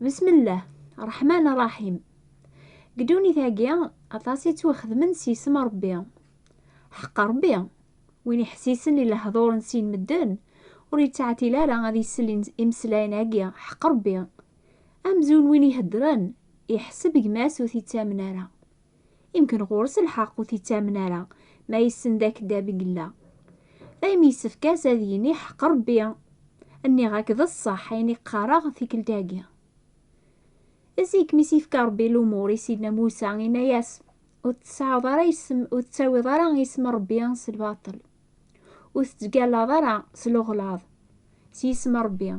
بسم الله الرحمن الرحيم. قدوني ثاقيا اطاسي توخذ سيسم ربي، حق ربي وين يحسيسن الا هضور نسين مدن وريتعتي لا غادي يسلي امسلاين هاقيا حق ربي. امزون وين يهدرن يحسب قماس وثيتامنارا، يمكن غورس الحق وثيتامنارا ما يسن داك دابي قلا ذايم يسفكاس هذيني حق ربي اني غاك ذا الصح عيني قارغ في كل داقيا. ازيك ميسيفكا ربي الامور سيدنا موسى ياس وتسعود راه وتساوي راه يسم ربي ينس الباطل وتتقال راه سلوغلاض سيسم ربي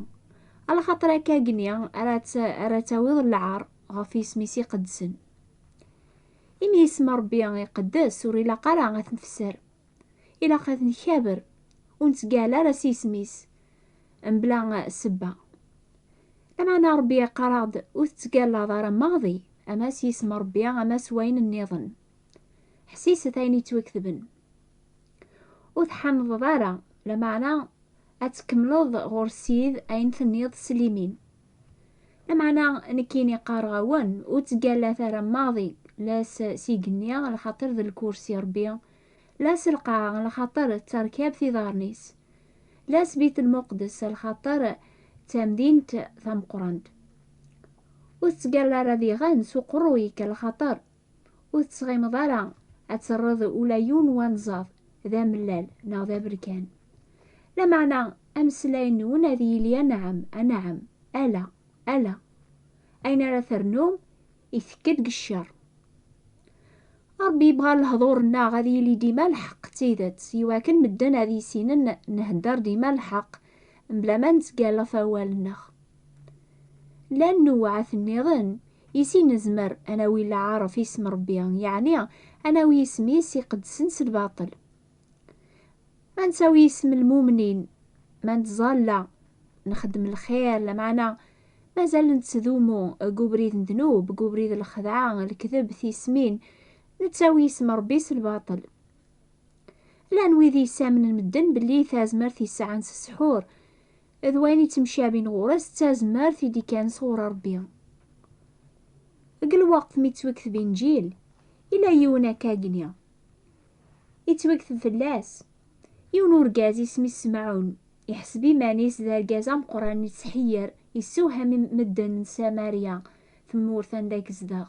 على خاطر كاقنيا راه تاويض العار غافي سميسي قدسن إمي يسم ربي يقدس وريلا قرا غتنفسر إلا قد نكابر ونتقال راه سيسميس بلا سبه. لما ربي قراد وتتقال ضرا ماضي اما سيسم ربي اما سوين النظن حسيسة ثاني توكذبن وتحنض ضارا لمعنى اتكملوض غور السيد اين ثنيض سليمين لمعنى نكيني قارغوان وتقال ثرا ماضي لا سيقنيا على خاطر ذا الكرسي ربي، لا سلقا على خاطر التركاب في دارنيس، لا سبيت المقدس على خاطر تمدينة ثم قرند وتقال راذي غان سوق رويك الخطر وتسغيم ضرا اترض ولايون وانزاض ذا ملال نا ذا بركان. لا معنى امسلاين ونذي لي نعم انعم الا الا اين را ثرنوم يثكد الشر. ربي يبغى الهضورنا غادي يلي ديما الحق تيدت سوا كان مدن هذي سينن نهدر ديما الحق بلا ما نتقال فوال النخ لأنه وعث النظام يسين نزمر أنا ويلا عارف اسم ربي يعني أنا ويسمي يقدسنس الباطل ما نساوي اسم المؤمنين ما نتظلى نخدم الخير لمعنى مازال نتذومو قبريد الذنوب قبريد الخدعة الكذب ثيسمين نتساوي اسم ربي الباطل. لا نويذي سامن المدن باللي ثازمر في ساعة سحور ذواني تمشى بين غورس تازمر في دي كان صور ربي قل وقت ميتوكث بنجيل إلا يونا كاقنيا يتوكث فلاس يون ورقاز اسمي السمعون يحسبي مانيس ذا القازا مقران يتسحير يسوها من مدن ساماريا ثمورثان داك زداغ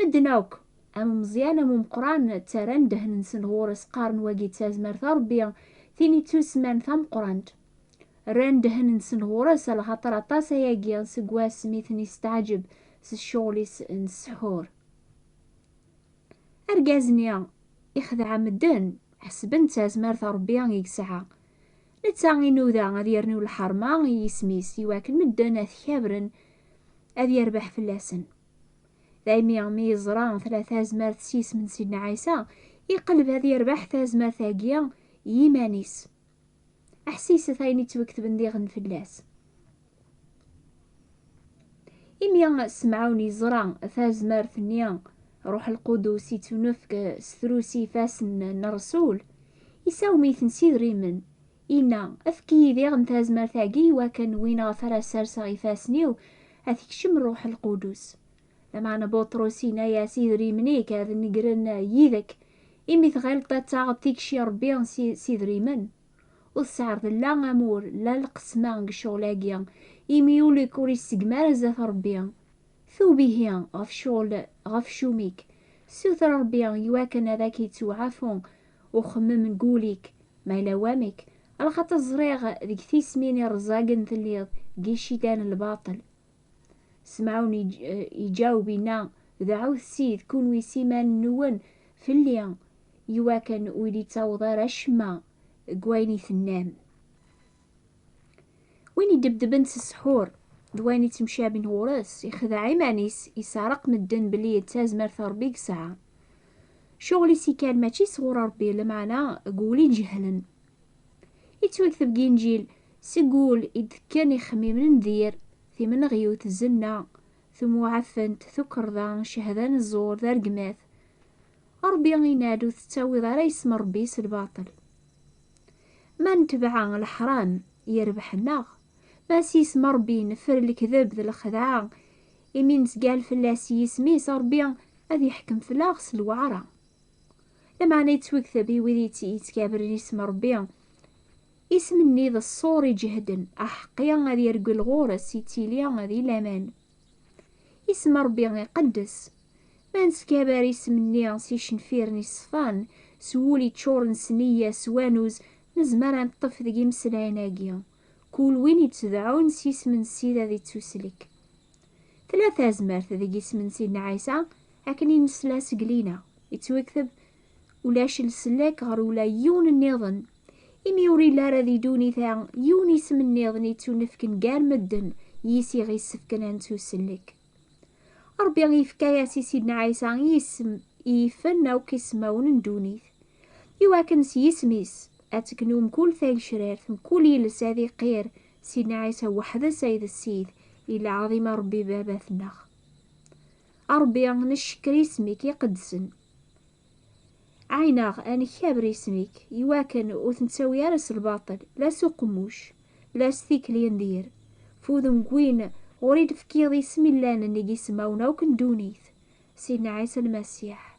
مدناوك أم مزيان أم مقران تاران دهن نسن غورس قارن واقي تازمر ثربيا ثيني توسمان ثم قراند ران دهن نسن غورس على خاطر طاسا ياقيا سقواس سميثني استعجب الشغل نسحور أرقازنيا يخدع مدن حسبن تازمار ربي يقسعا نتاغي نوذا غادي يرنيو الحرمة يسميس يواكن مدن أثكابرن أذي يربح فلاسن دايمي يزران ثلاثة زمار تسيس من سيدنا عيسى يقلب هذي يربح ثازمار ثاقيا يمانيس أحسيس ثايني توكتبن ديغن فلاس إميا سمعوني زران ثازمار ثنيا روح القدس يتنفك ستروسي فاسن الرسول يساومي تنسيد ريمن إنا أفكي ذيغن تازمار ثاقي وكان وين غفر سارسا غفاسنيو أثكشم روح القدس لما بطروسينا يا سيد ريمنيك هذا نقرن يذك إمي ثغلطة تاغد تيكشي ربيان سيد ريمن والسعر لا غامور لا القسمان شغلاقيا إمي يولي كوري السقمار زاث ربيان ثو بيهيان غف شغل غف شوميك سوث ربيان يواكن هذاك يتوعفون وخمم نقوليك ما يلوامك على خاطر الزريغ ذيك ثيسمين رزاقن ثليض قيشي دان الباطل. سمعوني يجاوبينا دعوه السيد كون ويسيمان نون في الليل يواكن ويلي تاوضا رشما قويني ثنام وين يدبدبن السحور دواني تمشى بين غورس يخدع عمانيس يسارق مدن بلي يتازمر ثربيك ساعة شغلي سي كان ماشي صغور ربي لمعنى قولي جهلا يتوكثب جينجيل سيقول يذكرني خميم ندير في من غيوت الزنا ثم عفنت ثكرضان شهدان الزور ذا رقماث ربي ينادو تتاوي ذا ريس مربيس الباطل ما نتبعا الحرام يربح الناغ ما سيسم ربي نفر الكذب ذا الخدعة إمين سقال فلاس يسميس ربي غادي يحكم فلاغس الوعرة. لما يتوكث بي وذي يتكابر اسم ربي اسم النيض الصور يجهدن أحقيا غادي يرقل غورس يتيليا غادي لامان. اسم ربي يقدس ما نسكابر اسم النيض سيشنفير نصفان سولي تشورن سنية سوانوز نزمر نطف ذي مسلاناكيا كل وين يتدعون سيسم السيدة ذي تسلك. ثلاثة أزمارت ذي اسم سيدنا عيسى لكن يمسلاس قلينا يتوكثب ولاش السلاك غير ولا يون النظن إمي يوري لارا ذي دوني ثا يون اسم النظن يتونفكن قال مدن يسي غي السفكن أنتو سلك. ربي غيفكا ياسي سيدنا عيسى يسم يفنا وكيسماون ندونيث يواكن سيسميس أتكنوم كل ثاق شرار ثم كل يلس هذي قير سيدنا عيسى وحده سيد السيد إلا عظيم ربي باباثنا. ربي نشكر اسمك يقدسن عيناغ أنا كابر اسمك يواكن وثنتساوي راس الباطل لا سقموش لا ستيكلي ندير فوذم قوين وريد فكيض اسم الله نيجي سماونا وكندونيث سيدنا عيسى المسيح.